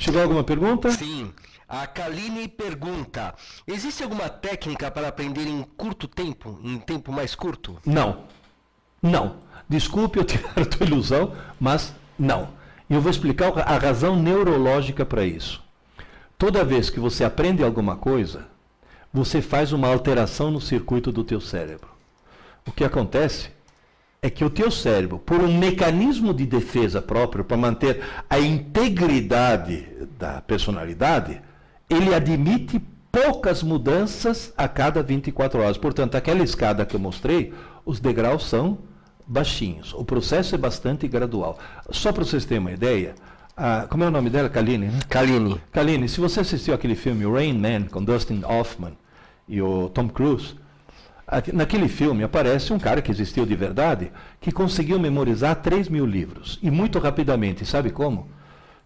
Chegou alguma pergunta? Sim. A Kaline pergunta: existe alguma técnica para aprender em curto tempo, em tempo mais curto? Não. Não. Desculpe eu tirar a tua ilusão, mas não. E eu vou explicar a razão neurológica para isso. Toda vez que você aprende alguma coisa, você faz uma alteração no circuito do teu cérebro. O que acontece é que o teu cérebro, por um mecanismo de defesa próprio, para manter a integridade da personalidade, ele admite poucas mudanças a cada 24 horas. Portanto, aquela escada que eu mostrei, os degraus são baixinhos. O processo é bastante gradual. Só para vocês terem uma ideia, como é o nome dela? Kaline, né? Kaline. Kaline, se você assistiu aquele filme Rain Man, com Dustin Hoffman e o Tom Cruise, naquele filme aparece um cara que existiu de verdade, que conseguiu memorizar 3.000 livros. E muito rapidamente, sabe como?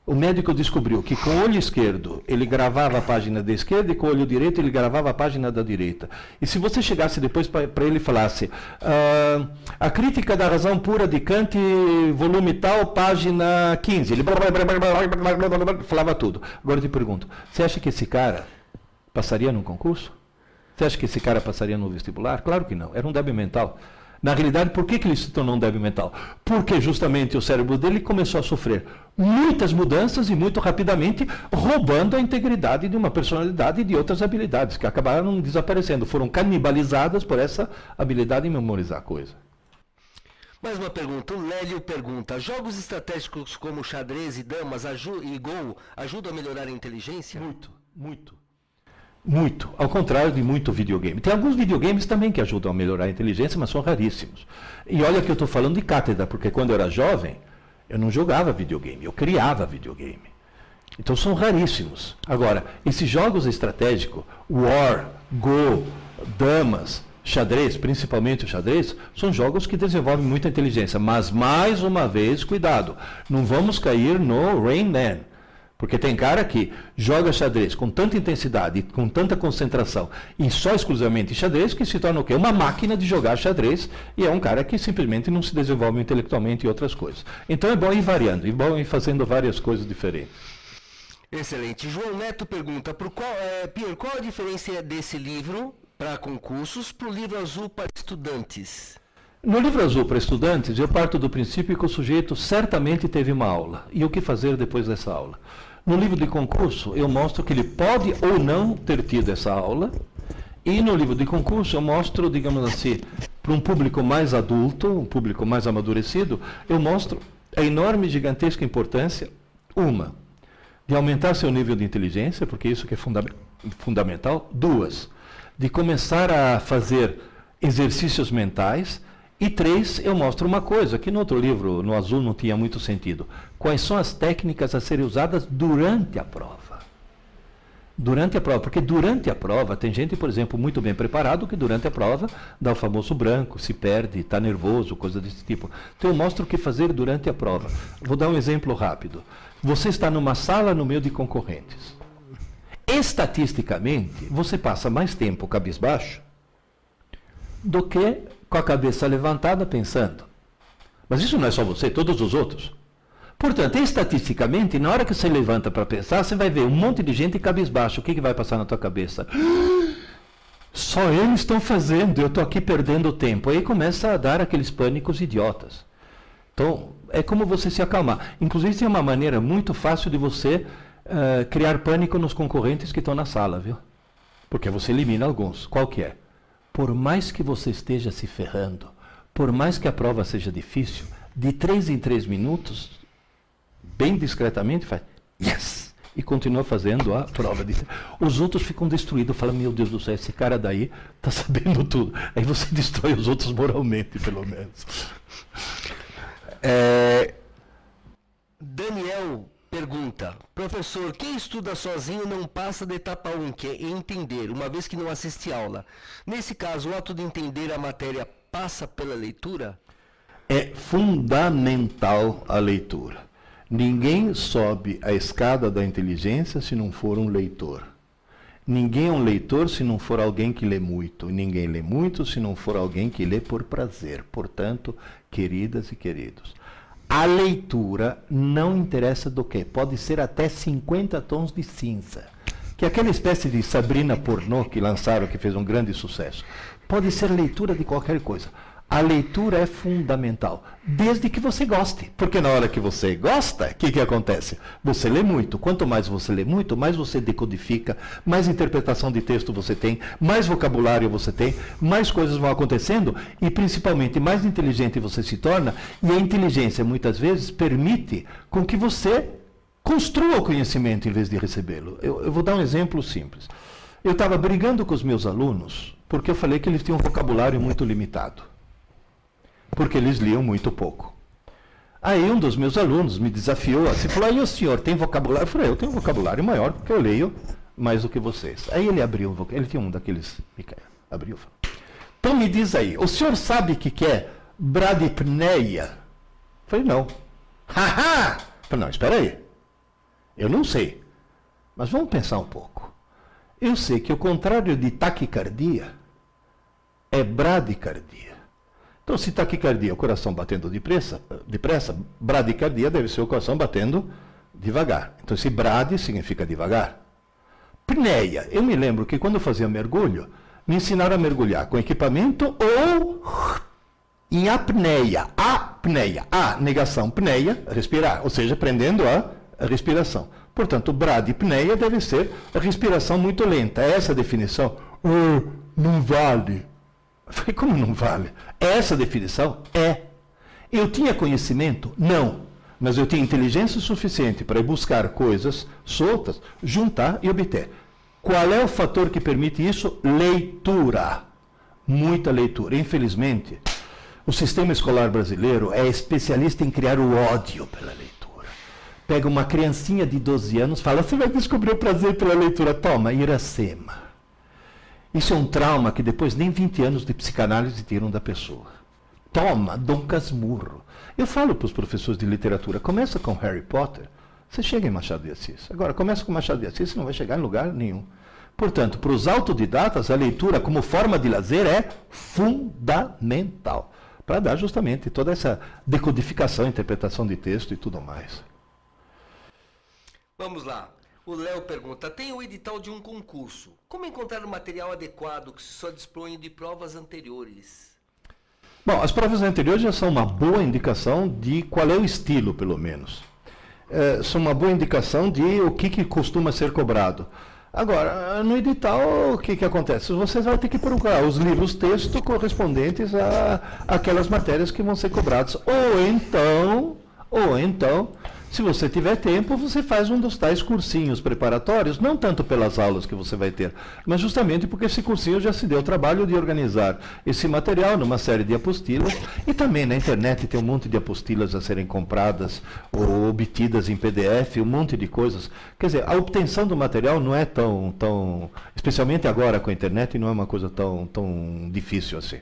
O médico descobriu que com o olho esquerdo ele gravava a página da esquerda e com o olho direito ele gravava a página da direita. E se você chegasse depois para ele e falasse a crítica da razão pura de Kant, volume tal, página 15, ele falava tudo. Agora eu te pergunto, você acha que esse cara passaria num concurso? Você acha que esse cara passaria no vestibular? Claro que não, era um débil mental. Na realidade, por que ele se tornou um débil mental? Porque justamente o cérebro dele começou a sofrer muitas mudanças e muito rapidamente roubando a integridade de uma personalidade e de outras habilidades que acabaram desaparecendo. Foram canibalizadas por essa habilidade em memorizar coisa. Mais uma pergunta. O Lélio pergunta: jogos estratégicos como xadrez e damas e Go ajudam a melhorar a inteligência? Muito, muito. Muito, ao contrário de muito videogame. Tem alguns videogames também que ajudam a melhorar a inteligência, mas são raríssimos. E olha que eu estou falando de cátedra, porque quando eu era jovem, eu não jogava videogame, eu criava videogame. Então são raríssimos. Agora, esses jogos estratégicos, War, Go, Damas, xadrez, principalmente o xadrez, são jogos que desenvolvem muita inteligência. Mas, mais uma vez, cuidado, não vamos cair no Rain Man. Porque tem cara que joga xadrez com tanta intensidade, com tanta concentração, e só exclusivamente xadrez, que se torna o quê? Uma máquina de jogar xadrez, e é um cara que simplesmente não se desenvolve intelectualmente em outras coisas. Então é bom ir variando, é bom ir fazendo várias coisas diferentes. Excelente. João Neto pergunta: Pierre, qual a diferença desse livro para concursos para o livro azul para estudantes? No livro azul para estudantes, eu parto do princípio que o sujeito certamente teve uma aula. E o que fazer depois dessa aula? No livro de concurso, eu mostro que ele pode ou não ter tido essa aula. E no livro de concurso, eu mostro, digamos assim, para um público mais adulto, um público mais amadurecido, eu mostro a enorme, gigantesca importância, de aumentar seu nível de inteligência, porque isso que é fundamental. 2, de começar a fazer exercícios mentais. E 3, eu mostro uma coisa, que no outro livro, no azul, não tinha muito sentido. Quais são as técnicas a serem usadas durante a prova? Durante a prova, porque durante a prova, tem gente, por exemplo, muito bem preparado, que durante a prova dá o famoso branco, se perde, está nervoso, coisa desse tipo. Então eu mostro o que fazer durante a prova. Vou dar um exemplo rápido. Você está numa sala no meio de concorrentes. Estatisticamente, você passa mais tempo cabisbaixo do que com a cabeça levantada pensando. Mas isso não é só você, todos os outros. Portanto, estatisticamente, na hora que você levanta para pensar, você vai ver um monte de gente cabisbaixo. O que vai passar na tua cabeça? Só eles estão fazendo, eu estou aqui perdendo tempo. Aí começa a dar aqueles pânicos idiotas. Então, é como você se acalmar. Inclusive, tem uma maneira muito fácil de você criar pânico nos concorrentes que estão na sala, viu? Porque você elimina alguns. Qual que é? Por mais que você esteja se ferrando, por mais que a prova seja difícil, de 3 em 3 minutos, bem discretamente, faz yes! E continua fazendo a prova. Os outros ficam destruídos, falam, meu Deus do céu, esse cara daí está sabendo tudo. Aí você destrói os outros moralmente, pelo menos. Daniel pergunta: professor, quem estuda sozinho não passa da etapa 1, que é entender, uma vez que não assiste aula. Nesse caso, o ato de entender a matéria passa pela leitura? É fundamental a leitura. Ninguém sobe a escada da inteligência se não for um leitor. Ninguém é um leitor se não for alguém que lê muito. Ninguém lê muito se não for alguém que lê por prazer. Portanto, queridas e queridos, A leitura não interessa do quê? Pode ser até 50 tons de cinza. Que é aquela espécie de Sabrina pornô que lançaram, que fez um grande sucesso. Pode ser leitura de qualquer coisa. A leitura é fundamental, desde que você goste. Porque na hora que você gosta, o que acontece? Você lê muito. Quanto mais você lê muito, mais você decodifica, mais interpretação de texto você tem, mais vocabulário você tem, mais coisas vão acontecendo e, principalmente, mais inteligente você se torna. E a inteligência, muitas vezes, permite com que você construa o conhecimento em vez de recebê-lo. Eu vou dar um exemplo simples. Eu estava brigando com os meus alunos porque eu falei que eles tinham um vocabulário muito limitado. Porque eles liam muito pouco. Aí um dos meus alunos me desafiou assim, falou, aí o senhor tem vocabulário? Eu falei, eu tenho um vocabulário maior, porque eu leio mais do que vocês. Aí ele abriu, ele tinha um daqueles, abriu, falou, então me diz aí, o senhor sabe o que é bradipneia? Eu falei, não. Haha! Eu falei, não, espera aí. Eu não sei, mas vamos pensar um pouco. Eu sei que o contrário de taquicardia é bradicardia. Então, se taquicardia é o coração batendo depressa, bradicardia deve ser o coração batendo devagar. Então, esse brade significa devagar. Pneia. Eu me lembro que quando eu fazia mergulho, me ensinaram a mergulhar com equipamento ou em apneia. Apneia. A, negação, pneia, respirar. Ou seja, prendendo a respiração. Portanto, bradipneia deve ser a respiração muito lenta. Essa definição não vale. Eu falei, como não vale? Essa definição é. Eu tinha conhecimento? Não. Mas eu tinha inteligência suficiente para ir buscar coisas soltas, juntar e obter. Qual é o fator que permite isso? Leitura. Muita leitura. Infelizmente, o sistema escolar brasileiro é especialista em criar o ódio pela leitura. Pega uma criancinha de 12 anos, fala, você vai descobrir o prazer pela leitura. Toma, Iracema. Isso é um trauma que depois nem 20 anos de psicanálise tiram da pessoa. Toma, Dom Casmurro. Eu falo para os professores de literatura, começa com Harry Potter, você chega em Machado de Assis. Agora, começa com Machado de Assis, você não vai chegar em lugar nenhum. Portanto, para os autodidatas, a leitura como forma de lazer é fundamental. Para dar justamente toda essa decodificação, interpretação de texto e tudo mais. Vamos lá. O Léo pergunta, tem o edital de um concurso. Como encontrar o material adequado que se só dispõe de provas anteriores? Bom, as provas anteriores já são uma boa indicação de qual é o estilo, pelo menos. São uma boa indicação de o que costuma ser cobrado. Agora, no edital, o que acontece? Vocês vão ter que procurar os livros texto correspondentes àquelas matérias que vão ser cobradas. Ou então, se você tiver tempo, você faz um dos tais cursinhos preparatórios, não tanto pelas aulas que você vai ter, mas justamente porque esse cursinho já se deu o trabalho de organizar esse material numa série de apostilas, e também na internet tem um monte de apostilas a serem compradas ou obtidas em PDF, um monte de coisas. Quer dizer, a obtenção do material não é tão especialmente agora com a internet, não é uma coisa tão difícil assim.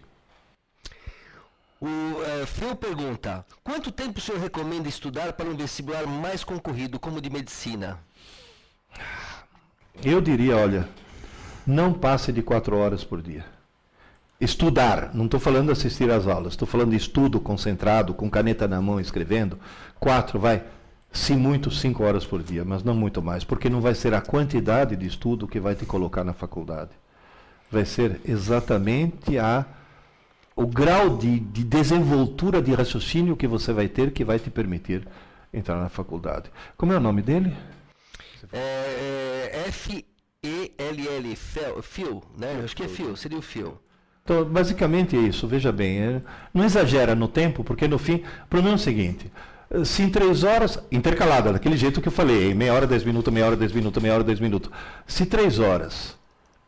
O Phil pergunta, quanto tempo o senhor recomenda estudar para um vestibular mais concorrido, como o de medicina? Eu diria, olha, não passe de 4 horas por dia. Estudar, não estou falando de assistir às aulas, estou falando de estudo concentrado, com caneta na mão, escrevendo. 4, se muito, 5 horas por dia, mas não muito mais, porque não vai ser a quantidade de estudo que vai te colocar na faculdade. Vai ser exatamente o grau de desenvoltura de raciocínio que você vai ter, que vai te permitir entrar na faculdade. Como é o nome dele? F-E-L-L, Phil, né? Acho que é Phil, seria o Phil. Então, basicamente é isso, veja bem, não exagera no tempo, porque no fim, o problema é o seguinte, se em 3 horas, intercalada, daquele jeito que eu falei, meia hora, 10 minutos, meia hora, 10 minutos, meia hora, 10 minutos, se 3 horas,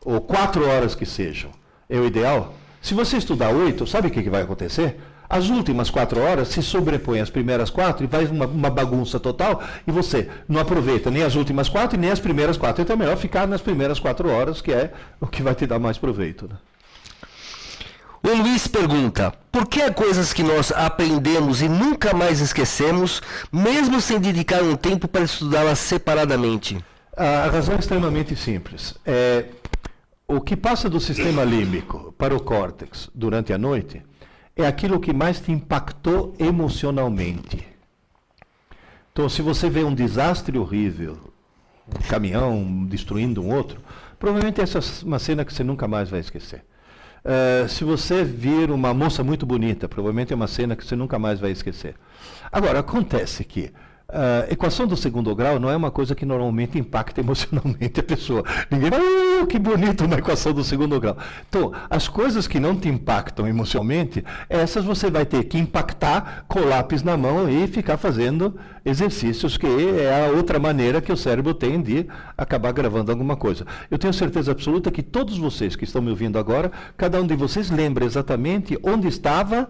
ou 4 horas que sejam, é o ideal. Se você estudar 8, sabe o que vai acontecer? As últimas 4 horas se sobrepõem às primeiras 4 e vai uma bagunça total e você não aproveita nem as últimas 4 e nem as primeiras 4. Então é melhor ficar nas primeiras 4 horas, que é o que vai te dar mais proveito. Né? O Luiz pergunta, por que há coisas que nós aprendemos e nunca mais esquecemos, mesmo sem dedicar um tempo para estudá-las separadamente? A razão é extremamente simples. O que passa do sistema límbico para o córtex durante a noite é aquilo que mais te impactou emocionalmente. Então, se você vê um desastre horrível, um caminhão destruindo um outro, provavelmente essa é uma cena que você nunca mais vai esquecer. Se você vir uma moça muito bonita, provavelmente é uma cena que você nunca mais vai esquecer. Agora, acontece que a equação do segundo grau não é uma coisa que normalmente impacta emocionalmente a pessoa. Ninguém vai, que bonito uma equação do segundo grau. Então, as coisas que não te impactam emocionalmente, essas você vai ter que impactar com o lápis na mão e ficar fazendo exercícios, que é a outra maneira que o cérebro tem de acabar gravando alguma coisa. Eu tenho certeza absoluta que todos vocês que estão me ouvindo agora, cada um de vocês lembra exatamente onde estava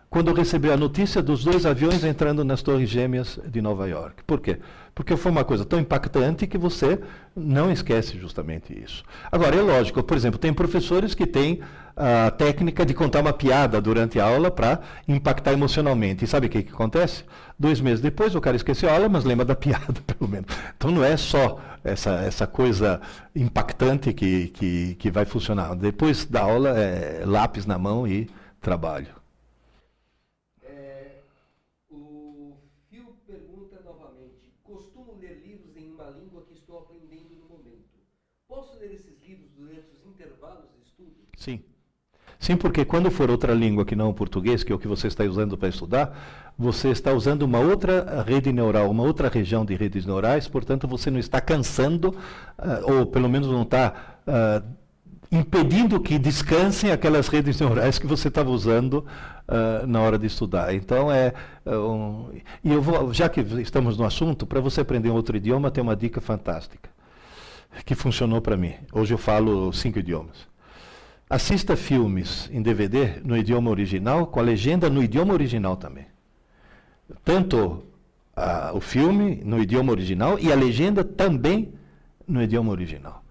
quando recebeu a notícia dos 2 aviões entrando nas Torres Gêmeas de Nova York. Por quê? Porque foi uma coisa tão impactante que você não esquece justamente isso. Agora, é lógico, por exemplo, tem professores que têm a técnica de contar uma piada durante a aula para impactar emocionalmente. E sabe o que acontece? 2 meses depois o cara esqueceu a aula, mas lembra da piada, pelo menos. Então não é só essa coisa impactante que vai funcionar. Depois da aula, é lápis na mão e trabalho. Posso ler esses livros durante os intervalos de estudo? Sim. Sim, porque quando for outra língua que não o português, que é o que você está usando para estudar, você está usando uma outra rede neural, uma outra região de redes neurais, portanto você não está cansando, ou pelo menos não está impedindo que descansem aquelas redes neurais que você estava usando na hora de estudar. Então, e eu vou, já que estamos no assunto, para você aprender um outro idioma, tem uma dica fantástica que funcionou para mim. Hoje eu falo 5 idiomas. Assista filmes em DVD no idioma original, com a legenda no idioma original também. Tanto o filme no idioma original e a legenda também no idioma original.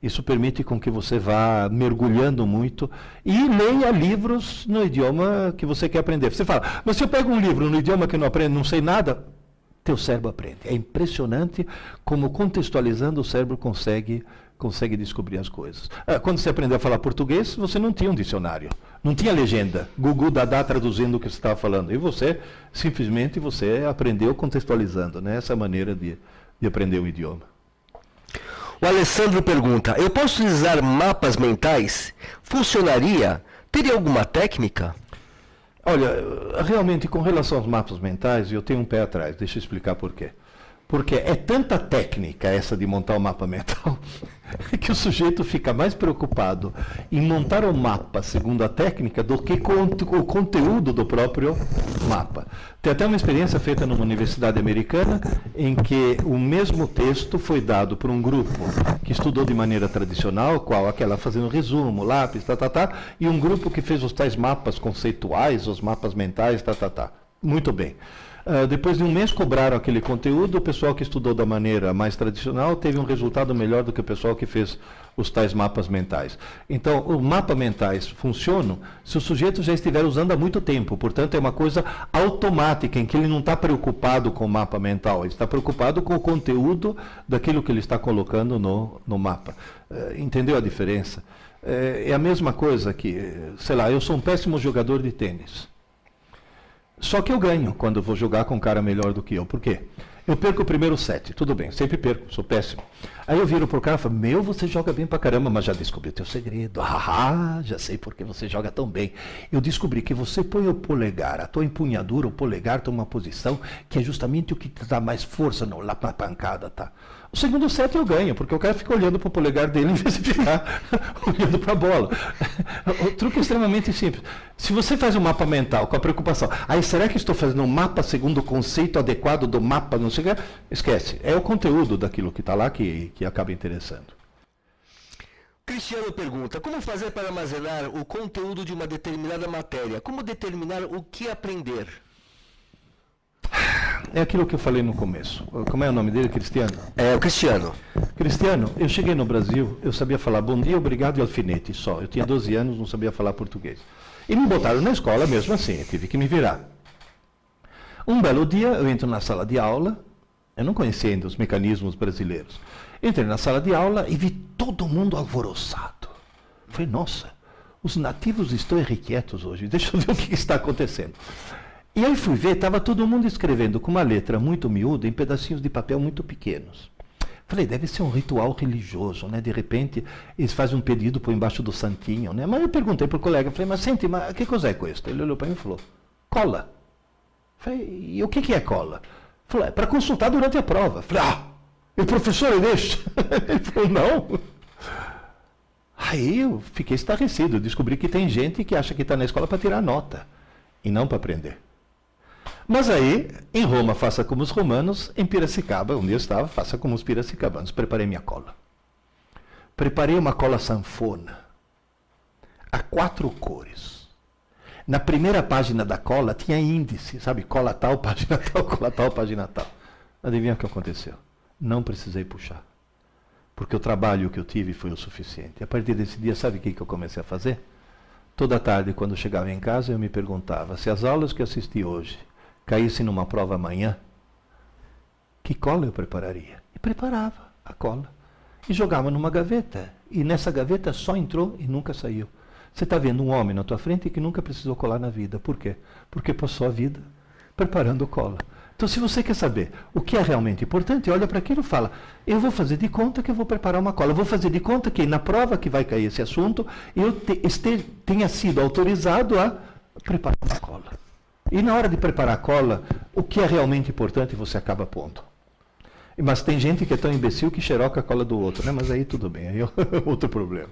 Isso permite com que você vá mergulhando muito e leia livros no idioma que você quer aprender. Você fala, mas se eu pego um livro no idioma que eu não aprendo, não sei nada, teu cérebro aprende. É impressionante como, contextualizando, o cérebro consegue descobrir as coisas. Quando você aprendeu a falar português, você não tinha um dicionário, não tinha legenda, Gugu Dadá traduzindo o que você estava falando. E você, simplesmente, você aprendeu contextualizando, né? Essa maneira de aprender o idioma. O Alessandro pergunta, eu posso utilizar mapas mentais? Funcionaria? Teria alguma técnica? Olha, realmente, com relação aos mapas mentais, eu tenho um pé atrás. Deixa eu explicar por quê. Porque é tanta técnica essa de montar o mapa mental que o sujeito fica mais preocupado em montar o mapa segundo a técnica do que com o conteúdo do próprio mapa. Tem até uma experiência feita numa universidade americana em que o mesmo texto foi dado por um grupo que estudou de maneira tradicional, qual aquela fazendo resumo, lápis, e um grupo que fez os tais mapas conceituais, os mapas mentais, Muito bem. Depois de um mês cobraram aquele conteúdo, o pessoal que estudou da maneira mais tradicional teve um resultado melhor do que o pessoal que fez os tais mapas mentais. Então, os mapas mentais funcionam se o sujeito já estiver usando há muito tempo. Portanto, é uma coisa automática, em que ele não está preocupado com o mapa mental, ele está preocupado com o conteúdo daquilo que ele está colocando no mapa. Entendeu a diferença? É a mesma coisa que, sei lá, eu sou um péssimo jogador de tênis. Só que eu ganho quando eu vou jogar com um cara melhor do que eu. Por quê? Eu perco o primeiro set, tudo bem, sempre perco, sou péssimo. Aí eu viro pro cara e falo, você joga bem pra caramba, mas já descobri o teu segredo. Já sei por que você joga tão bem. Eu descobri que você põe o polegar, a tua empunhadura, o polegar tem uma posição que é justamente o que te dá mais força lá pra pancada, tá? O segundo set eu ganho, porque o cara fica olhando para o polegar dele em vez de ficar olhando para a bola. O truque é extremamente simples. Se você faz um mapa mental com a preocupação, será que estou fazendo um mapa segundo o conceito adequado do mapa, não sei o que, esquece. É o conteúdo daquilo que está lá que acaba interessando. Cristiano pergunta, como fazer para armazenar o conteúdo de uma determinada matéria? Como determinar o que aprender? É aquilo que eu falei no começo. Como é o nome dele, Cristiano? É, o Cristiano. Cristiano, eu cheguei no Brasil, eu sabia falar bom dia, obrigado e alfinete só. Eu tinha 12 anos, não sabia falar português. E me botaram na escola mesmo assim, eu tive que me virar. Um belo dia, eu entro na sala de aula, eu não conhecia ainda os mecanismos brasileiros. Entrei na sala de aula e vi todo mundo alvoroçado. Falei, nossa, os nativos estão irrequietos hoje, deixa eu ver o que está acontecendo. E aí fui ver, estava todo mundo escrevendo com uma letra muito miúda, em pedacinhos de papel muito pequenos. Falei, deve ser um ritual religioso, né? De repente, eles fazem um pedido por embaixo do santinho, né? Mas eu perguntei para o colega, falei, mas sente, mas que coisa é isso? Ele olhou para mim e falou, cola. Falei, e o que é cola? Falei, é para consultar durante a prova. Falei, e o professor deixa? Ele falou, não. Aí eu fiquei estarrecido, descobri que tem gente que acha que está na escola para tirar nota, e não para aprender. Mas aí, em Roma, faça como os romanos, em Piracicaba, onde eu estava, faça como os piracicabanos. Preparei minha cola. Preparei uma cola sanfona, a 4 cores. Na primeira página da cola tinha índice, sabe? Cola tal, página tal, cola tal, página tal. Adivinha o que aconteceu? Não precisei puxar. Porque o trabalho que eu tive foi o suficiente. A partir desse dia, sabe o que eu comecei a fazer? Toda tarde, quando eu chegava em casa, eu me perguntava, se as aulas que eu assisti hoje caísse numa prova amanhã, que cola eu prepararia? E preparava a cola. E jogava numa gaveta. E nessa gaveta só entrou e nunca saiu. Você está vendo um homem na tua frente que nunca precisou colar na vida. Por quê? Porque passou a vida preparando cola. Então, se você quer saber o que é realmente importante, olha para aquilo e fala, eu vou fazer de conta que eu vou preparar uma cola. Eu vou fazer de conta que na prova que vai cair esse assunto, eu tenha sido autorizado a preparar uma cola. E na hora de preparar a cola, o que é realmente importante você acaba pondo. Mas tem gente que é tão imbecil que xeroca a cola do outro, né? Mas aí tudo bem, aí é outro problema.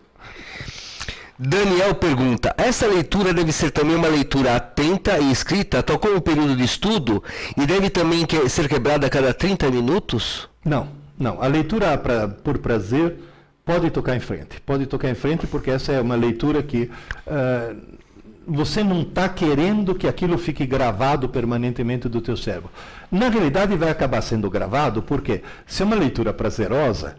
Daniel pergunta, essa leitura deve ser também uma leitura atenta e escrita, tal como o período de estudo, e deve também ser quebrada a cada 30 minutos? Não. A leitura por prazer pode tocar em frente. Pode tocar em frente porque essa é uma leitura que você não está querendo que aquilo fique gravado permanentemente do teu cérebro. Na realidade vai acabar sendo gravado porque se é uma leitura prazerosa,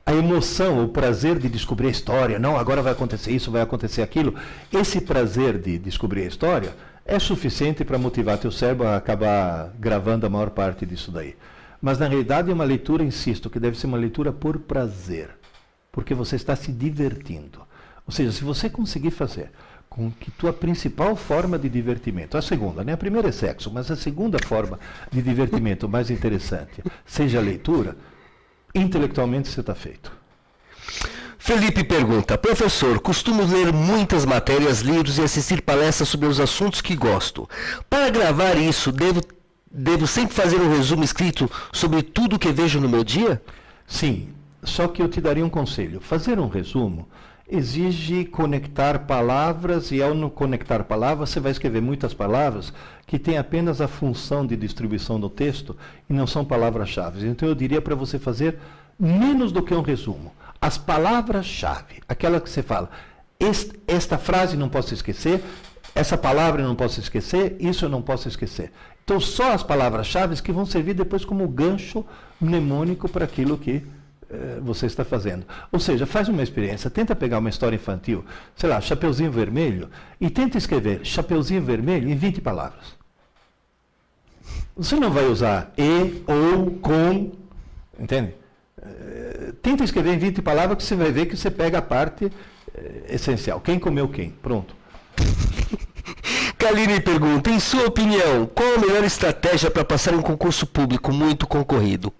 a emoção, o prazer de descobrir a história, não, agora vai acontecer isso, vai acontecer aquilo, esse prazer de descobrir a história é suficiente para motivar teu cérebro a acabar gravando a maior parte disso daí. Mas na realidade é uma leitura, insisto, que deve ser uma leitura por prazer, porque você está se divertindo. Ou seja, se você conseguir fazer com que tua principal forma de divertimento, a segunda, né? A primeira é sexo, mas a segunda forma de divertimento mais interessante seja a leitura, intelectualmente você está feito. Felipe pergunta, professor, costumo ler muitas matérias, livros e assistir palestras sobre os assuntos que gosto. Para gravar isso, devo sempre fazer um resumo escrito sobre tudo que vejo no meu dia? Sim, só que eu te daria um conselho. Fazer um resumo exige conectar palavras, e ao não conectar palavras, você vai escrever muitas palavras que têm apenas a função de distribuição do texto e não são palavras-chave. Então eu diria para você fazer menos do que um resumo. As palavras-chave, aquela que você fala, esta frase não posso esquecer, essa palavra eu não posso esquecer, isso eu não posso esquecer. Então só as palavras-chave que vão servir depois como gancho mnemônico para aquilo que você está fazendo. Ou seja, faz uma experiência, tenta pegar uma história infantil, sei lá, Chapeuzinho Vermelho, e tenta escrever Chapeuzinho Vermelho em 20 palavras. Você não vai usar e, ou, com, entende? Tenta escrever em 20 palavras que você vai ver que você pega a parte essencial. Quem comeu quem? Pronto. Kaline pergunta, em sua opinião, qual a melhor estratégia para passar em um concurso público muito concorrido?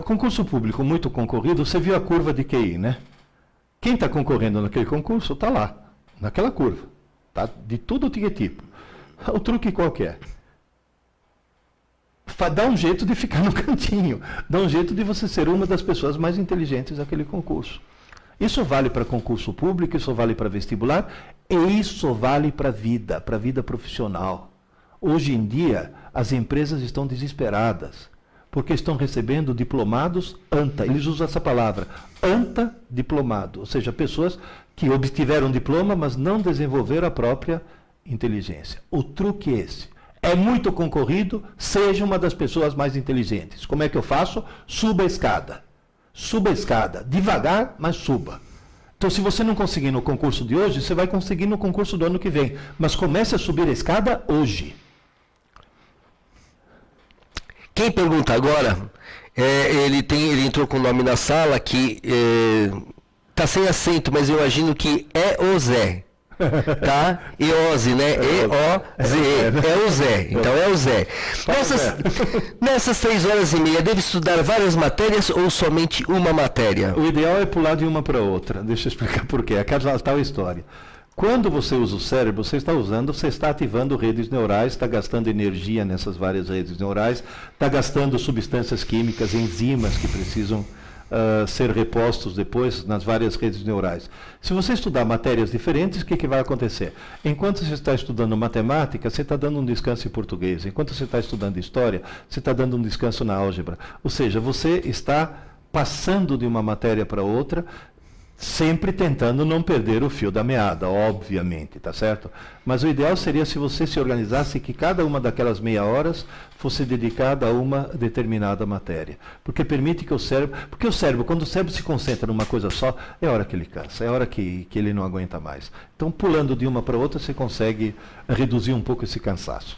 Concurso público muito concorrido, você viu a curva de QI, né? Quem está concorrendo naquele concurso está lá, naquela curva. Tá? De tudo tipo. O truque qual que é? Dá um jeito de ficar no cantinho. Dá um jeito de você ser uma das pessoas mais inteligentes daquele concurso. Isso vale para concurso público, isso vale para vestibular, e isso vale para a vida profissional. Hoje em dia, as empresas estão desesperadas, porque estão recebendo diplomados ANTA. Eles usam essa palavra, ANTA diplomado, ou seja, pessoas que obtiveram diploma, mas não desenvolveram a própria inteligência. O truque é esse. É muito concorrido, seja uma das pessoas mais inteligentes. Como é que eu faço? Suba a escada. Suba a escada. Devagar, mas suba. Então, se você não conseguir no concurso de hoje, você vai conseguir no concurso do ano que vem. Mas comece a subir a escada hoje. Quem pergunta agora, ele entrou com o nome na sala que está sem acento, mas eu imagino que é o Zé. Tá? EOZE, né? E-O-Z-E. É o Zé. Então é o Zé. Nessas 3 horas e meia, deve estudar várias matérias ou somente uma matéria? O ideal é pular de uma para outra. Deixa eu explicar por quê. Aquela tal história. Quando você usa o cérebro, você está ativando redes neurais, está gastando energia nessas várias redes neurais, está gastando substâncias químicas, enzimas que precisam ser repostos depois nas várias redes neurais. Se você estudar matérias diferentes, o que vai acontecer? Enquanto você está estudando matemática, você está dando um descanso em português. Enquanto você está estudando história, você está dando um descanso na álgebra. Ou seja, você está passando de uma matéria para outra, sempre tentando não perder o fio da meada, obviamente, tá certo? Mas o ideal seria se você se organizasse que cada uma daquelas meia horas fosse dedicada a uma determinada matéria. Porque permite que o cérebro... Porque o cérebro, quando o cérebro se concentra numa coisa só, é hora que ele cansa, é hora que ele não aguenta mais. Então, pulando de uma para outra, você consegue reduzir um pouco esse cansaço.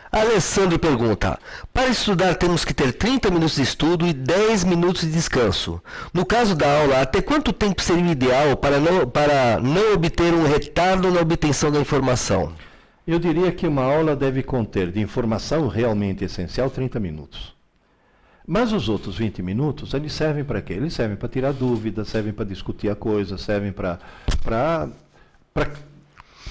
Alessandro pergunta: para estudar temos que ter 30 minutos de estudo e 10 minutos de descanso. No caso da aula, até quanto tempo seria o ideal para não obter um retardo na obtenção da informação? Eu diria que uma aula deve conter de informação realmente essencial 30 minutos. Mas os outros 20 minutos, eles servem para quê? Eles servem para tirar dúvidas, servem para discutir a coisa, servem para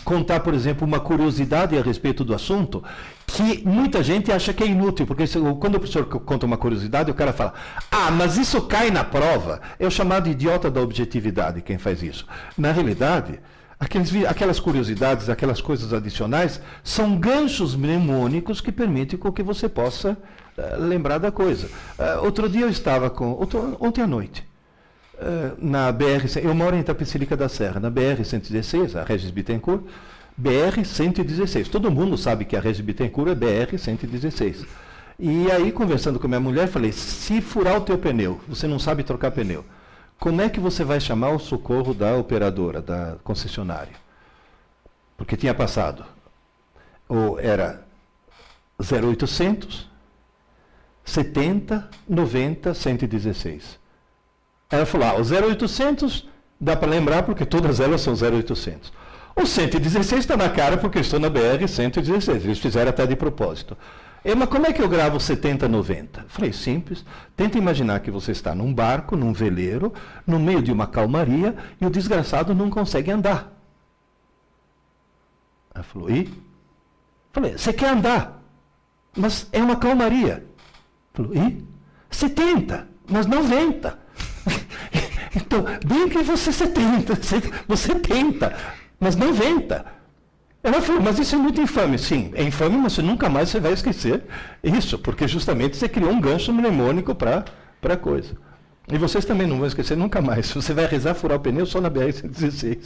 contar, por exemplo, uma curiosidade a respeito do assunto, que muita gente acha que é inútil, porque quando o professor conta uma curiosidade, o cara fala: ah, mas isso cai na prova. É o chamado idiota da objetividade quem faz isso. Na realidade, aquelas curiosidades, aquelas coisas adicionais, são ganchos mnemônicos que permitem com que você possa lembrar da coisa. Outro dia eu estava ontem à noite, na BR, eu moro em Itapecerica da Serra, na BR-116, a Regis Bittencourt, BR-116. Todo mundo sabe que a Regis Bittencourt é BR-116. E aí, conversando com a minha mulher, falei: se furar o teu pneu, você não sabe trocar pneu, como é que você vai chamar o socorro da operadora, da concessionária? Porque tinha passado, ou era 0800 70 90 116. Ela falou: o 0800 dá para lembrar porque todas elas são 0800. O 116 está na cara porque eu estou na BR-116. Eles fizeram até de propósito. Mas como é que eu gravo 70-90? Falei: simples. Tenta imaginar que você está num barco, num veleiro, no meio de uma calmaria e o desgraçado não consegue andar. Ela falou: e? Falei: você quer andar, mas é uma calmaria. Falou: e? 70, mas 90. Então, bem que você 70, você tenta, mas 90. Ela falou: mas isso é muito infame. Sim, é infame, mas nunca mais você vai esquecer isso, porque justamente você criou um gancho mnemônico para a coisa. E vocês também não vão esquecer nunca mais. Você vai rezar furar o pneu só na BR-116.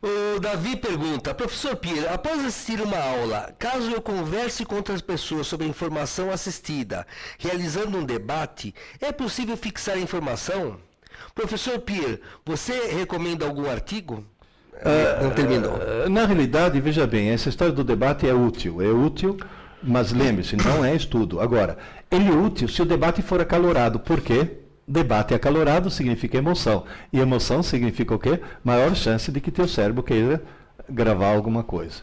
O Davi pergunta: professor Pierre, após assistir uma aula, caso eu converse com outras pessoas sobre a informação assistida, realizando um debate, é possível fixar a informação? Professor Pierre, você recomenda algum artigo? Não terminou. Na realidade, veja bem, essa história do debate é útil, mas lembre-se, não é estudo. Agora, ele é útil se o debate for acalorado. Por quê? Debate acalorado significa emoção. E emoção significa o quê? Maior chance de que teu cérebro queira gravar alguma coisa.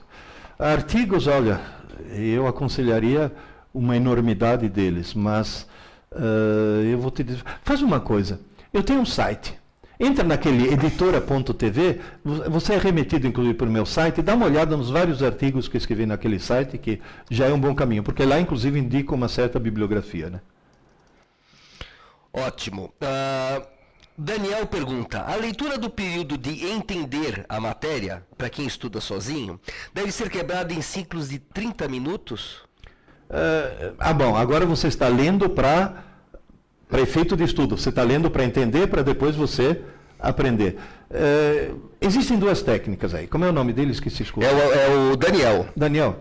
Artigos, olha, eu aconselharia uma enormidade deles, mas eu vou te dizer... Faz uma coisa, eu tenho um site. Entra naquele editora.tv, você é remetido inclusive para o meu site, dá uma olhada nos vários artigos que eu escrevi naquele site, que já é um bom caminho, porque lá inclusive indica uma certa bibliografia, né? Ótimo. Daniel pergunta: a leitura do período de entender a matéria, para quem estuda sozinho, deve ser quebrada em ciclos de 30 minutos? Bom, agora você está lendo para efeito de estudo, você está lendo para entender, para depois você aprender. Existem duas técnicas aí. Como é o nome deles que se escuta? É o Daniel. Daniel,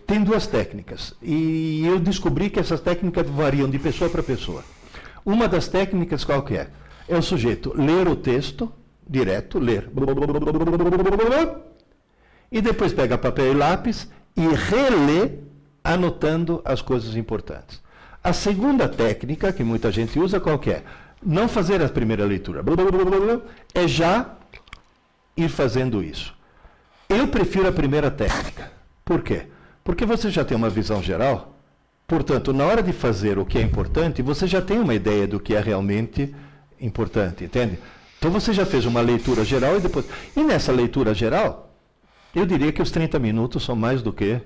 tem duas técnicas. E eu descobri que essas técnicas variam de pessoa para pessoa. Uma das técnicas qual que é? É o sujeito ler o texto, direto, ler. E depois pega papel e lápis e relê, anotando as coisas importantes. A segunda técnica, que muita gente usa, qual que é? Não fazer a primeira leitura. É já ir fazendo isso. Eu prefiro a primeira técnica. Por quê? Porque você já tem uma visão geral, portanto, na hora de fazer o que é importante, você já tem uma ideia do que é realmente importante, entende? Então você já fez uma leitura geral e depois... E nessa leitura geral, eu diria que os 30 minutos são mais do que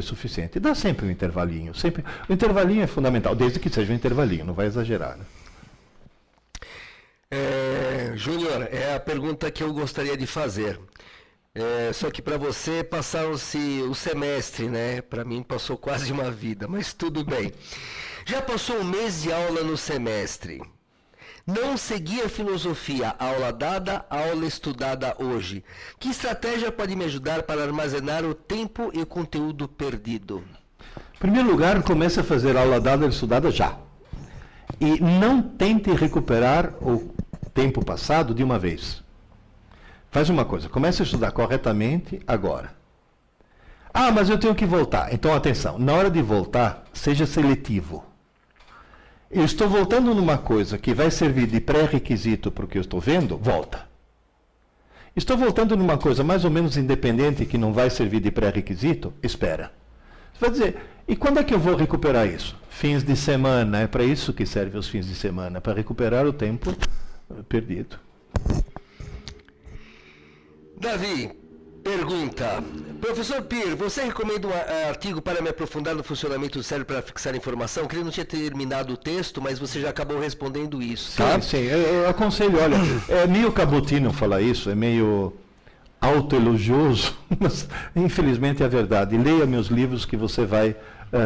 suficiente. Dá sempre um intervalinho. Sempre. O intervalinho é fundamental, desde que seja um intervalinho, não vai exagerar. Né? Júnior, é a pergunta que eu gostaria de fazer. Só que para você passaram-se o semestre, né? Para mim passou quase uma vida, mas tudo bem. Já passou um mês de aula no semestre. Não segui a filosofia, aula dada, aula estudada hoje. Que estratégia pode me ajudar para armazenar o tempo e o conteúdo perdido? Em primeiro lugar, comece a fazer aula dada e estudada já. E não tente recuperar o tempo passado de uma vez. Faz uma coisa, comece a estudar corretamente agora. Ah, mas eu tenho que voltar. Então, atenção, na hora de voltar, seja seletivo. Eu estou voltando numa coisa que vai servir de pré-requisito para o que eu estou vendo, volta. Estou voltando numa coisa mais ou menos independente que não vai servir de pré-requisito, espera. Você vai dizer, e quando é que eu vou recuperar isso? Fins de semana, é para isso que servem os fins de semana, para recuperar o tempo perdido. Davi, pergunta. Professor Pir, você recomenda um artigo para me aprofundar no funcionamento do cérebro para fixar informação? Que ele não tinha terminado o texto, mas você já acabou respondendo isso, tá? Sim, eu aconselho, olha, é meio cabotino falar isso, é meio autoelogioso, mas infelizmente é verdade. Leia meus livros que você vai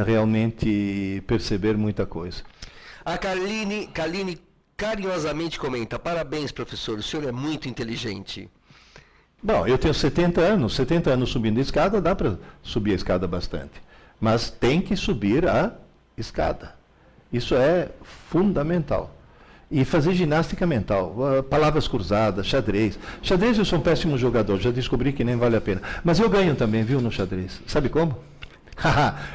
realmente perceber muita coisa. A Kaline carinhosamente comenta, parabéns, professor, o senhor é muito inteligente. Bom, eu tenho 70 anos subindo a escada, dá para subir a escada bastante. Mas tem que subir a escada. Isso é fundamental. E fazer ginástica mental, palavras cruzadas, xadrez. Xadrez eu sou um péssimo jogador, já descobri que nem vale a pena. Mas eu ganho também, viu, no xadrez. Sabe como?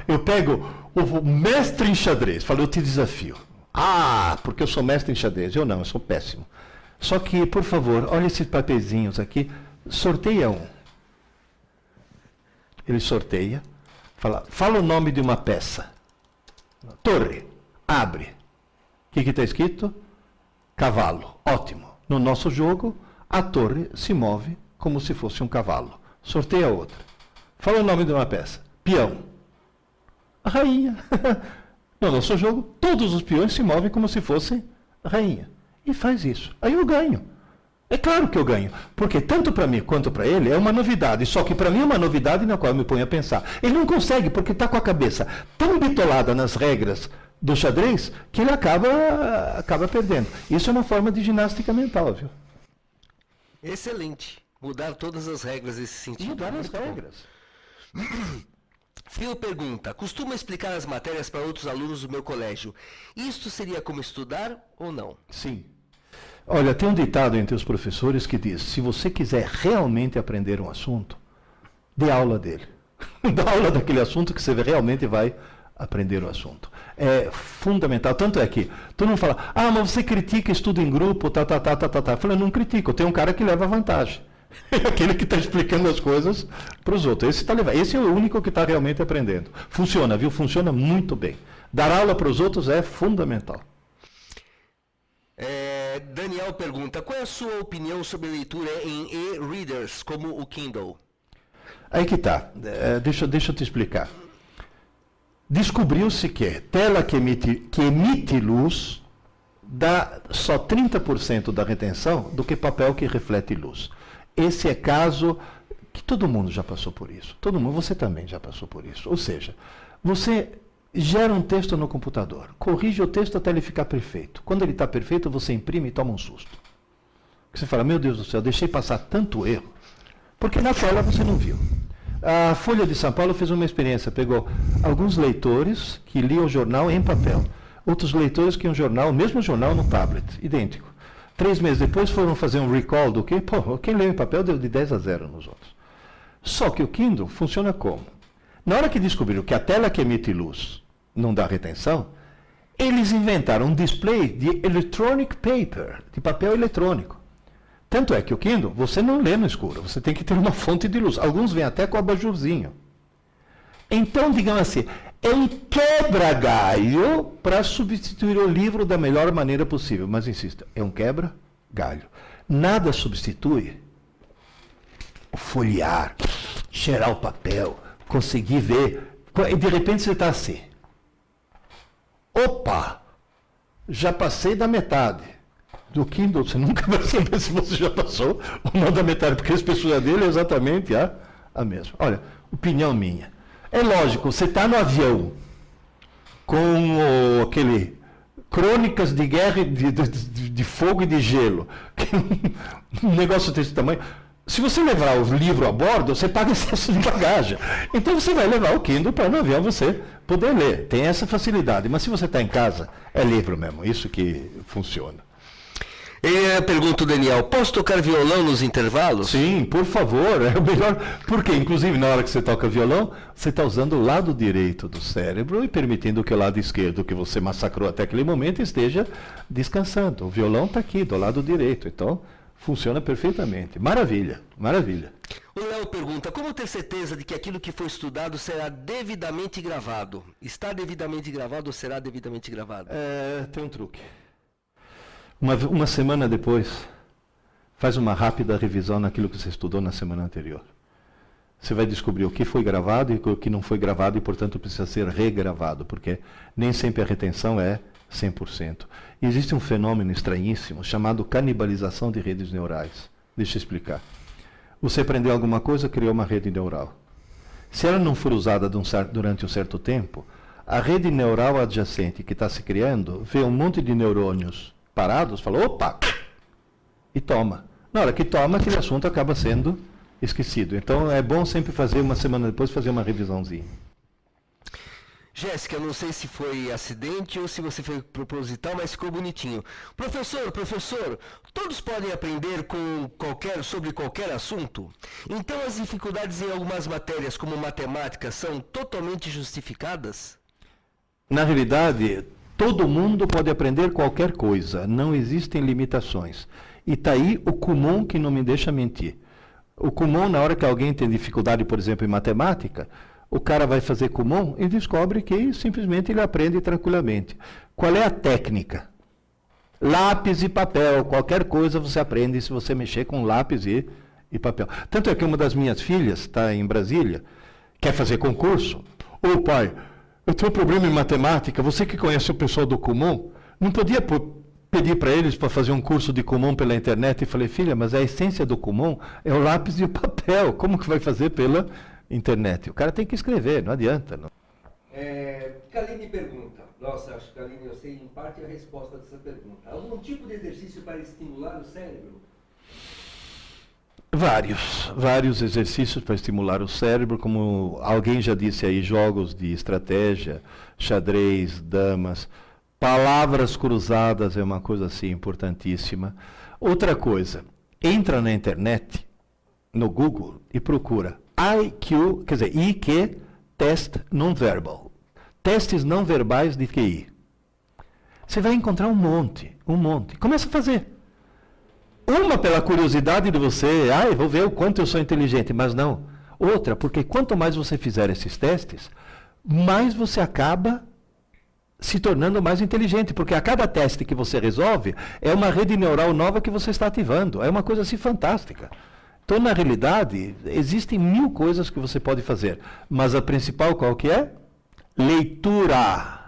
Eu pego o mestre em xadrez, falo, eu te desafio. Ah, porque eu sou mestre em xadrez. Eu não, eu sou péssimo. Só que, por favor, olha esses papeizinhos aqui. Sorteia um. Ele sorteia, fala o nome de uma peça. Torre, abre. O que está escrito? Cavalo. Ótimo. No nosso jogo, a torre se move como se fosse um cavalo. Sorteia outra. Fala o nome de uma peça. Peão. A rainha. No nosso jogo, todos os peões se movem como se fossem rainha. E faz isso. Aí eu ganho. É claro que eu ganho, porque tanto para mim quanto para ele é uma novidade, só que para mim é uma novidade na qual eu me ponho a pensar. Ele não consegue, porque está com a cabeça tão bitolada nas regras do xadrez, que ele acaba perdendo. Isso é uma forma de ginástica mental, viu? Excelente. Mudar todas as regras nesse sentido. Mudar as regras. Phil pergunta, costumo explicar as matérias para outros alunos do meu colégio. Isto seria como estudar ou não? Sim. Olha, tem um ditado entre os professores que diz, se você quiser realmente aprender um assunto, dê aula dele. Dá aula daquele assunto que você realmente vai aprender o assunto. É fundamental. Tanto é que tu não fala, ah, mas você critica estudo em grupo, tá. Eu falo, eu não critico, tem um cara que leva vantagem. É aquele que está explicando as coisas para os outros. Esse é o único que está realmente aprendendo. Funciona, viu? Funciona muito bem. Dar aula para os outros é fundamental. Daniel pergunta, qual é a sua opinião sobre leitura em e-readers, como o Kindle? Aí que está. Deixa eu te explicar. Descobriu-se que tela que emite luz dá só 30% da retenção do que papel que reflete luz. Esse é caso que todo mundo já passou por isso. Todo mundo, você também já passou por isso. Ou seja, você gera um texto no computador, corrige o texto até ele ficar perfeito. Quando ele está perfeito, você imprime e toma um susto. Você fala, meu Deus do céu, deixei passar tanto erro, porque na tela você não viu. A Folha de São Paulo fez uma experiência, pegou alguns leitores que liam o jornal em papel, outros leitores que iam o mesmo jornal no tablet, idêntico. 3 meses depois foram fazer um recall do que, quem leu em papel deu de 10-0 nos outros. Só que o Kindle funciona como? Na hora que descobriram que a tela que emite luz não dá retenção, eles inventaram um display de electronic paper, de papel eletrônico. Tanto é que o Kindle, você não lê no escuro, você tem que ter uma fonte de luz. Alguns vêm até com abajurzinho. Então, digamos assim, é um quebra-galho para substituir o livro da melhor maneira possível. Mas, insisto, é um quebra-galho. Nada substitui o folhear, cheirar o papel, conseguir ver. E, de repente, você está assim. Opa! Já passei da metade. Do Kindle, você nunca vai saber se você já passou ou não da metade, porque a espessura dele é exatamente a mesma. Olha, opinião minha. É lógico, você está no avião com aquele crônicas de guerra, de fogo e de gelo, um negócio desse tamanho. Se você levar o livro a bordo, você paga excesso de bagagem. Então você vai levar o Kindle para no avião você poder ler. Tem essa facilidade. Mas se você está em casa, é livro mesmo. Isso que funciona. Eu pergunto, Daniel, posso tocar violão nos intervalos? Sim, por favor, é o melhor. Porque, inclusive, na hora que você toca violão, você está usando o lado direito do cérebro e permitindo que o lado esquerdo, que você massacrou até aquele momento, esteja descansando. O violão está aqui, do lado direito. Então, funciona perfeitamente. Maravilha, maravilha. O Léo pergunta, como ter certeza de que aquilo que foi estudado será devidamente gravado? Está devidamente gravado ou será devidamente gravado? Tem um truque. Uma semana depois, faz uma rápida revisão naquilo que você estudou na semana anterior. Você vai descobrir o que foi gravado e o que não foi gravado e, portanto, precisa ser regravado, porque nem sempre a retenção é 100%. E existe um fenômeno estranhíssimo chamado canibalização de redes neurais. Deixa eu explicar. Você aprendeu alguma coisa, criou uma rede neural. Se ela não for usada durante um certo tempo, a rede neural adjacente que está se criando vê um monte de neurônios parados, fala, opa, e toma. Na hora que toma, aquele assunto acaba sendo esquecido. Então é bom sempre fazer, uma semana depois, fazer uma revisãozinha. Jéssica, não sei se foi acidente ou se você foi proposital, mas ficou bonitinho. Professor, todos podem aprender sobre qualquer assunto? Então as dificuldades em algumas matérias, como matemática, são totalmente justificadas? Na realidade, todo mundo pode aprender qualquer coisa, não existem limitações. E está aí o Kumon que não me deixa mentir. O Kumon, na hora que alguém tem dificuldade, por exemplo, em matemática, o cara vai fazer Kumon e descobre que simplesmente ele aprende tranquilamente. Qual é a técnica? Lápis e papel, qualquer coisa você aprende se você mexer com lápis e papel. Tanto é que uma das minhas filhas, está em Brasília, quer fazer concurso. Ô pai, eu tenho um problema em matemática, você que conhece o pessoal do Kumon, não podia pedir para eles para fazer um curso de Kumon pela internet? E falei, filha, mas a essência do Kumon é o lápis e o papel, como que vai fazer pela internet? O cara tem que escrever, não adianta. Não. Kaline pergunta, nossa, acho que Kaline, eu sei em parte a resposta dessa pergunta. Algum tipo de exercício para estimular o cérebro? Vários exercícios para estimular o cérebro, como alguém já disse aí, jogos de estratégia, xadrez, damas, palavras cruzadas é uma coisa assim importantíssima. Outra coisa, entra na internet, no Google, e procura IQ, quer dizer, IQ Test Non-Verbal. Testes não verbais de QI. Você vai encontrar um monte. Começa a fazer. Uma pela curiosidade de você, vou ver o quanto eu sou inteligente, mas não. Outra, porque quanto mais você fizer esses testes, mais você acaba se tornando mais inteligente, porque a cada teste que você resolve, é uma rede neural nova que você está ativando. É uma coisa assim fantástica. Então, na realidade, existem 1000 coisas que você pode fazer, mas a principal qual que é? Leitura.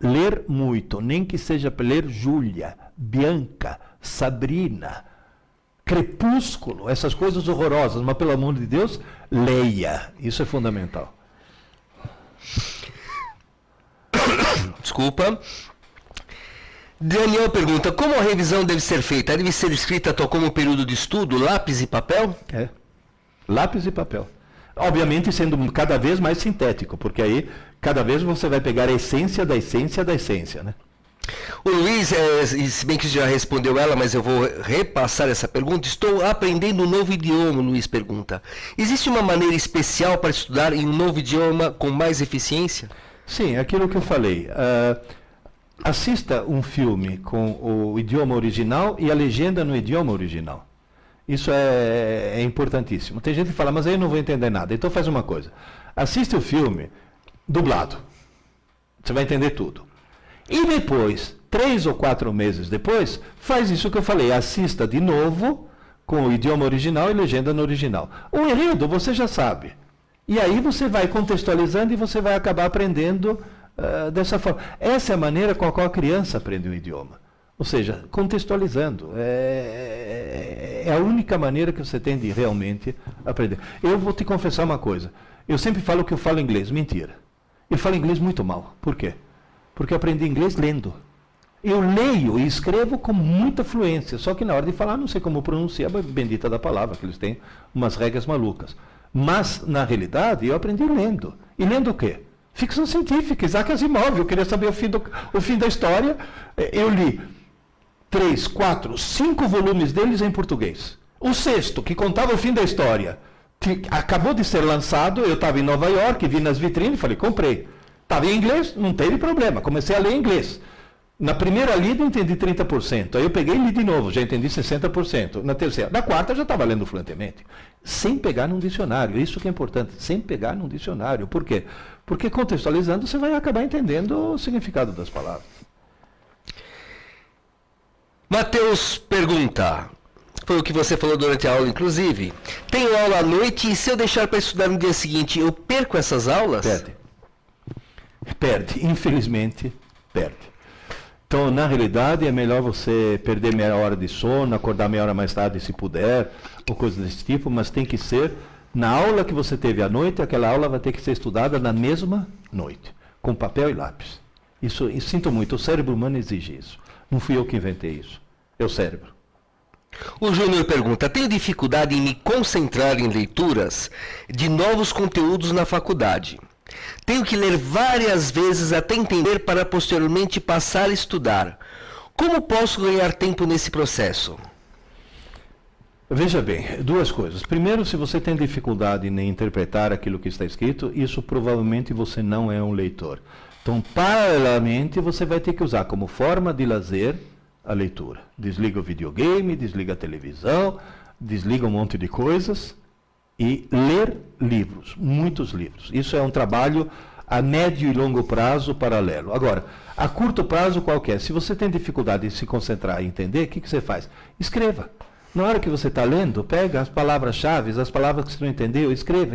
Ler muito, nem que seja para ler Júlia, Bianca, Sabrina, Crepúsculo, essas coisas horrorosas, mas pelo amor de Deus, leia. Isso é fundamental. Desculpa. Daniel pergunta, como a revisão deve ser feita? Deve ser escrita tal como período de estudo, lápis e papel? Lápis e papel. Obviamente sendo cada vez mais sintético, porque aí cada vez você vai pegar a essência da essência da essência, né? O Luiz, se bem que já respondeu ela, mas eu vou repassar essa pergunta. Estou aprendendo um novo idioma, o Luiz pergunta. Existe uma maneira especial para estudar em um novo idioma com mais eficiência? Sim, aquilo que eu falei. assista um filme com o idioma original e a legenda no idioma original. Isso é importantíssimo. Tem gente que fala, mas aí eu não vou entender nada. Então faz uma coisa. Assiste o filme dublado. Você vai entender tudo. E depois, 3 ou 4 meses depois, faz isso que eu falei. Assista de novo com o idioma original e legenda no original. O enredo você já sabe. E aí você vai contextualizando e você vai acabar aprendendo dessa forma. Essa é a maneira com a qual a criança aprende um idioma. Ou seja, contextualizando. É a única maneira que você tem de realmente aprender. Eu vou te confessar uma coisa. Eu sempre falo que eu falo inglês. Mentira. Eu falo inglês muito mal. Por quê? Porque eu aprendi inglês lendo. Eu leio e escrevo com muita fluência. Só que na hora de falar, não sei como pronunciar a bendita da palavra, que eles têm umas regras malucas. Mas, na realidade, eu aprendi lendo. E lendo o quê? Ficção científica, Isaac Asimov. Eu queria saber o fim da história. Eu li 3, 4, 5 volumes deles em português. O 6º, que contava o fim da história, que acabou de ser lançado, eu estava em Nova York, vi nas vitrines, falei, comprei. Estava em inglês, não teve problema, comecei a ler em inglês. Na primeira lida eu entendi 30%, aí eu peguei e li de novo, já entendi 60%. Na terceira, na quarta eu já estava lendo fluentemente. Sem pegar num dicionário, isso que é importante, sem pegar num dicionário. Por quê? Porque contextualizando você vai acabar entendendo o significado das palavras. Matheus pergunta, foi o que você falou durante a aula, inclusive. Tenho aula à noite e se eu deixar para estudar no dia seguinte, eu perco essas aulas? Perde. Infelizmente, perde. Então, na realidade, é melhor você perder meia hora de sono, acordar meia hora mais tarde, se puder, ou coisa desse tipo, mas tem que ser, na aula que você teve à noite, aquela aula vai ter que ser estudada na mesma noite, com papel e lápis. Isso, sinto muito, o cérebro humano exige isso. Não fui eu que inventei isso. É o cérebro. O Júnior pergunta, tenho dificuldade em me concentrar em leituras de novos conteúdos na faculdade. Tenho que ler várias vezes até entender para posteriormente passar a estudar. Como posso ganhar tempo nesse processo? Veja bem, 2 coisas. Primeiro, se você tem dificuldade em interpretar aquilo que está escrito, isso provavelmente você não é um leitor. Então, paralelamente, você vai ter que usar como forma de lazer a leitura. Desliga o videogame, desliga a televisão, desliga um monte de coisas e ler livros, muitos livros. Isso é um trabalho a médio e longo prazo paralelo. Agora, a curto prazo qualquer, se você tem dificuldade em se concentrar e entender, o que você faz? Escreva. Na hora que você está lendo, pega as palavras-chave, as palavras que você não entendeu, escreva.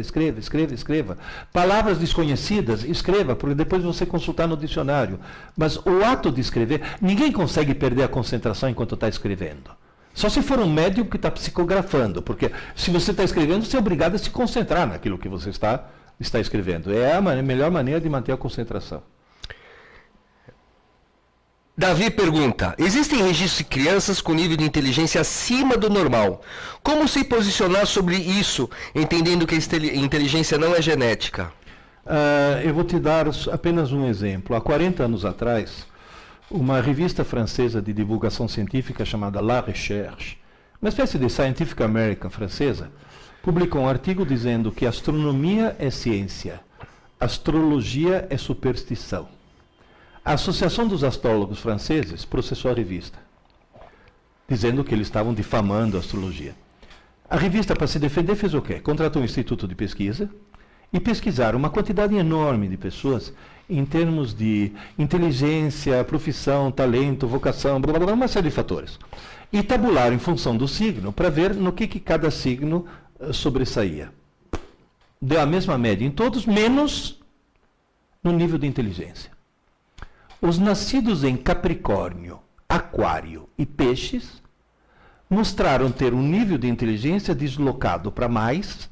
Palavras desconhecidas, escreva, porque depois você consultar no dicionário. Mas o ato de escrever, ninguém consegue perder a concentração enquanto está escrevendo. Só se for um médium que está psicografando, porque se você está escrevendo, você é obrigado a se concentrar naquilo que você está escrevendo. É a melhor maneira de manter a concentração. Davi pergunta, existem registros de crianças com nível de inteligência acima do normal. Como se posicionar sobre isso, entendendo que a inteligência não é genética? Eu vou te dar apenas um exemplo. Há 40 anos atrás, uma revista francesa de divulgação científica chamada La Recherche, uma espécie de Scientific American francesa, publicou um artigo dizendo que astronomia é ciência, astrologia é superstição. A Associação dos Astrólogos Franceses processou a revista, dizendo que eles estavam difamando a astrologia. A revista, para se defender, fez o quê? Contratou um instituto de pesquisa e pesquisaram uma quantidade enorme de pessoas em termos de inteligência, profissão, talento, vocação, blá, blá, blá, uma série de fatores. E tabularam em função do signo para ver no que cada signo sobressaía. Deu a mesma média em todos, menos no nível de inteligência. Os nascidos em Capricórnio, Aquário e Peixes mostraram ter um nível de inteligência deslocado para mais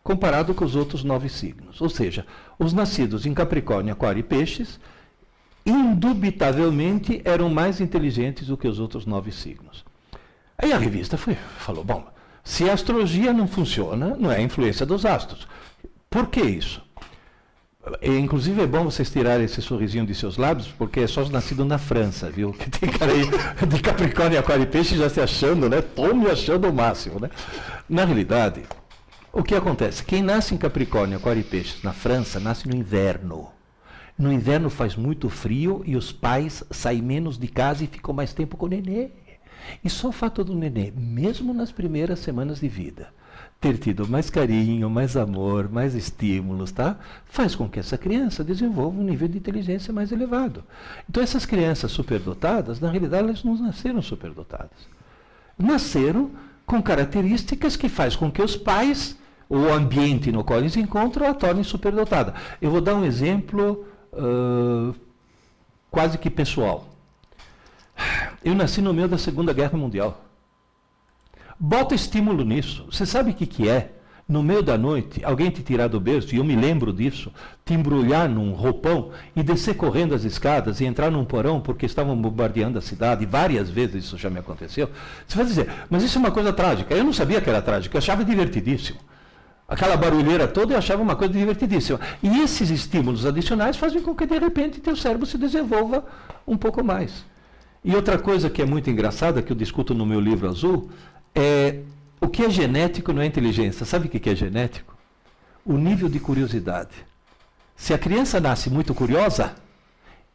comparado com os outros 9 signos. Ou seja, os nascidos em Capricórnio, Aquário e Peixes indubitavelmente eram mais inteligentes do que os outros 9 signos. Aí a revista falou, bom, se a astrologia não funciona, não é a influência dos astros. Por que isso? Inclusive é bom vocês tirarem esse sorrisinho de seus lábios, porque é só os nascidos na França, viu? Que tem cara aí de Capricórnio, Aquário e Peixe já se achando, né? Tô me achando o máximo, né? Na realidade, o que acontece? Quem nasce em Capricórnio, Aquário e Peixes na França, nasce no inverno. No inverno faz muito frio e os pais saem menos de casa e ficam mais tempo com o nenê. E só o fato do nenê, mesmo nas primeiras semanas de vida, ter tido mais carinho, mais amor, mais estímulos, tá? Faz com que essa criança desenvolva um nível de inteligência mais elevado. Então essas crianças superdotadas, na realidade, elas não nasceram superdotadas. Nasceram com características que faz com que os pais, o ambiente no qual eles encontram, a tornem superdotada. Eu vou dar um exemplo quase que pessoal. Eu nasci no meio da Segunda Guerra Mundial. Bota estímulo nisso. Você sabe o que é? No meio da noite, alguém te tirar do berço, e eu me lembro disso, te embrulhar num roupão e descer correndo as escadas e entrar num porão porque estavam bombardeando a cidade. Várias vezes isso já me aconteceu. Você vai dizer, mas isso é uma coisa trágica. Eu não sabia que era trágica, eu achava divertidíssimo. Aquela barulheira toda eu achava uma coisa divertidíssima. E esses estímulos adicionais fazem com que, de repente, teu cérebro se desenvolva um pouco mais. E outra coisa que é muito engraçada, que eu discuto no meu livro azul, é o que é genético não é inteligência. Sabe o que é genético? O nível de curiosidade. Se a criança nasce muito curiosa,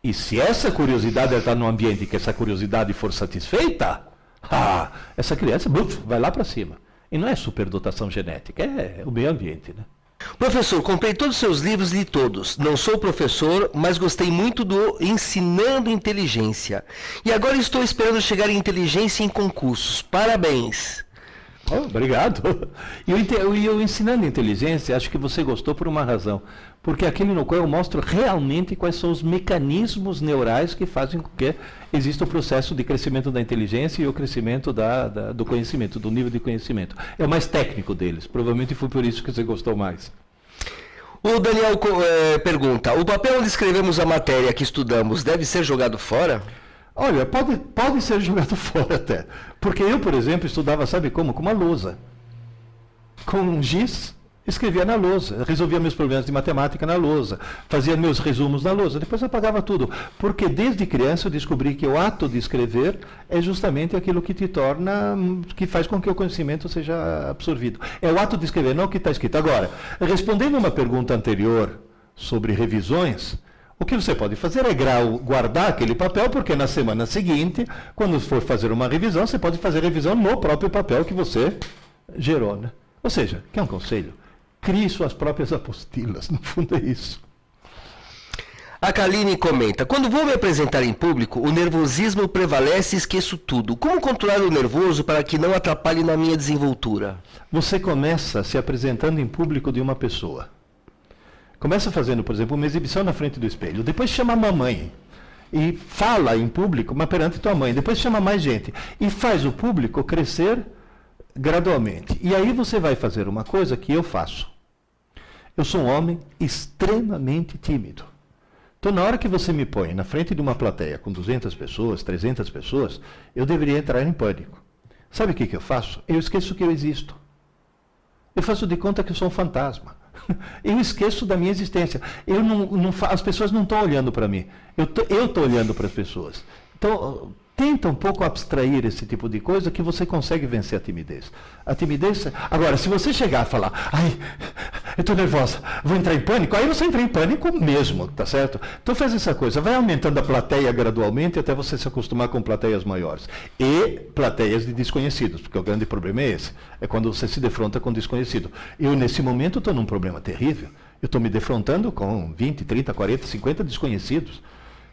e se essa curiosidade está num ambiente que essa curiosidade for satisfeita, essa criança vai lá para cima. E não é superdotação genética, é o meio ambiente, né? Professor, comprei todos os seus livros, li todos. Não sou professor, mas gostei muito do Ensinando Inteligência. E agora estou esperando chegar em inteligência em concursos. Parabéns. Obrigado. E eu Ensinando Inteligência, acho que você gostou por uma razão. Porque aquele no qual eu mostro realmente quais são os mecanismos neurais que fazem com que exista o processo de crescimento da inteligência e o crescimento do conhecimento, do nível de conhecimento. É o mais técnico deles. Provavelmente foi por isso que você gostou mais. O Daniel pergunta, o papel onde escrevemos a matéria que estudamos deve ser jogado fora? Olha, pode ser jogado fora até. Porque eu, por exemplo, estudava, sabe como? Com uma lousa. Com um giz, escrevia na lousa. Resolvia meus problemas de matemática na lousa. Fazia meus resumos na lousa. Depois apagava tudo. Porque desde criança eu descobri que o ato de escrever é justamente aquilo que te torna, que faz com que o conhecimento seja absorvido. É o ato de escrever, não o que está escrito. Agora, respondendo uma pergunta anterior sobre revisões, o que você pode fazer é guardar aquele papel, porque na semana seguinte, quando for fazer uma revisão, você pode fazer revisão no próprio papel que você gerou, né? Ou seja, quer um conselho? Crie suas próprias apostilas, no fundo é isso. A Kaline comenta, quando vou me apresentar em público, o nervosismo prevalece e esqueço tudo. Como controlar o nervoso para que não atrapalhe na minha desenvoltura? Você começa se apresentando em público de uma pessoa. Começa fazendo, por exemplo, uma exibição na frente do espelho. Depois chama a mamãe e fala em público, mas perante tua mãe. Depois chama mais gente e faz o público crescer gradualmente. E aí você vai fazer uma coisa que eu faço. Eu sou um homem extremamente tímido. Então, na hora que você me põe na frente de uma plateia com 200 pessoas, 300 pessoas, eu deveria entrar em pânico. Sabe o que eu faço? Eu esqueço que eu existo. Eu faço de conta que eu sou um fantasma. Eu esqueço da minha existência. As pessoas não estão olhando para mim. Eu estou olhando para as pessoas. Então, tenta um pouco abstrair esse tipo de coisa que você consegue vencer a timidez. A timidez... Agora, se você chegar a falar, eu estou nervosa, vou entrar em pânico, aí você entra em pânico mesmo, tá certo? Então faz essa coisa, vai aumentando a plateia gradualmente até você se acostumar com plateias maiores. E plateias de desconhecidos, porque o grande problema é esse. É quando você se defronta com desconhecido. Eu, nesse momento, estou num problema terrível. Eu estou me defrontando com 20, 30, 40, 50 desconhecidos.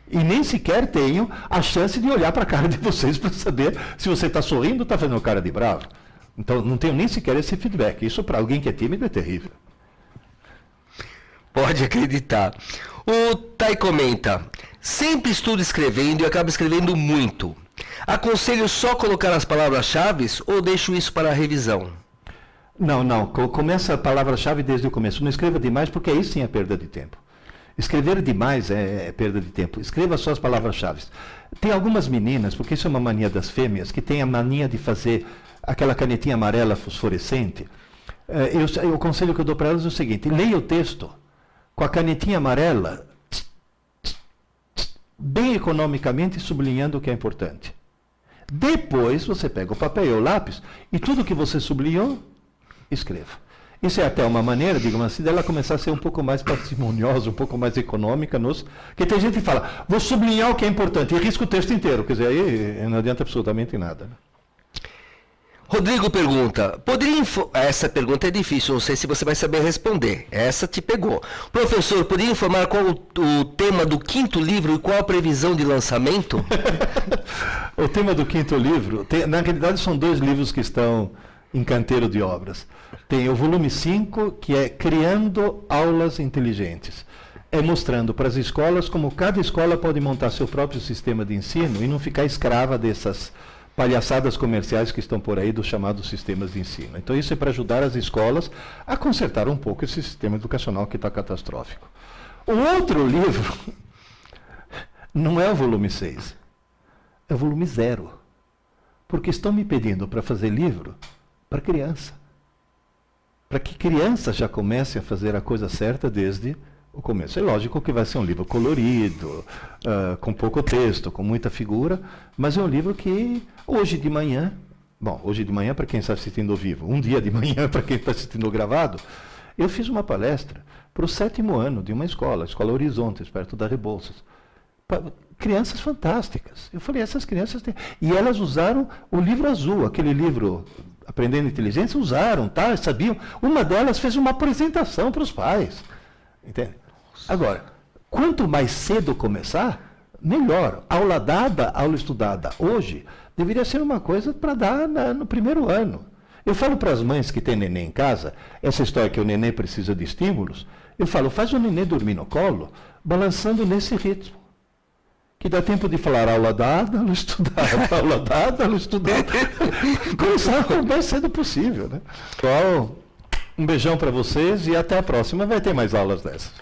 E nem sequer tenho a chance de olhar para a cara de vocês para saber se você está sorrindo ou está fazendo cara de bravo. Então, não tenho nem sequer esse feedback. Isso, para alguém que é tímido, é terrível. Pode acreditar. O Tai comenta, sempre estudo escrevendo e acabo escrevendo muito. Aconselho só colocar as palavras-chave ou deixo isso para a revisão? Não. Começa a palavra-chave desde o começo. Não escreva demais, porque aí sim é perda de tempo. Escrever demais é perda de tempo. Escreva só as palavras-chave. Tem algumas meninas, porque isso é uma mania das fêmeas, que tem a mania de fazer aquela canetinha amarela fosforescente. O conselho que eu dou para elas é o seguinte, leia o texto com a canetinha amarela, bem economicamente, sublinhando o que é importante. Depois você pega o papel e o lápis e tudo que você sublinhou, escreva. Isso é até uma maneira, digamos assim, dela começar a ser um pouco mais parcimoniosa, um pouco mais econômica. Porque tem gente que fala, vou sublinhar o que é importante, e risca o texto inteiro. Quer dizer, aí não adianta absolutamente nada. Né? Rodrigo pergunta, essa pergunta é difícil, não sei se você vai saber responder. Essa te pegou. Professor, poderia informar qual o tema do 5º livro e qual a previsão de lançamento? O tema do 5º livro, na realidade são 2 livros que estão em canteiro de obras. Tem o volume 5, que é Criando Aulas Inteligentes. É mostrando para as escolas como cada escola pode montar seu próprio sistema de ensino e não ficar escrava dessas palhaçadas comerciais que estão por aí dos chamados sistemas de ensino. Então isso é para ajudar as escolas a consertar um pouco esse sistema educacional que está catastrófico. O outro livro não é o volume 6, é o volume 0. Porque estão me pedindo para fazer livro para criança. Para que criança já comece a fazer a coisa certa desde o começo. É lógico que vai ser um livro colorido, com pouco texto, com muita figura, mas é um livro que hoje de manhã para quem está assistindo ao vivo, um dia de manhã para quem está assistindo ao gravado, eu fiz uma palestra para o 7º ano de uma escola, a Escola Horizontes, perto da Rebouças. Crianças fantásticas. Eu falei, essas crianças têm... E elas usaram o livro azul, aquele livro Aprendendo Inteligência, usaram, tá? Sabiam. Uma delas fez uma apresentação para os pais. Entende? Agora, quanto mais cedo começar, melhor. Aula dada, aula estudada. Hoje, deveria ser uma coisa para dar no 1º ano. Eu falo para as mães que têm neném em casa, essa história que o neném precisa de estímulos, eu falo, faz o neném dormir no colo, balançando nesse ritmo. Que dá tempo de falar aula dada, aula estudada, aula dada, aula estudada. Começar o mais cedo possível. Né? Então, um beijão para vocês e até a próxima. Vai ter mais aulas dessas.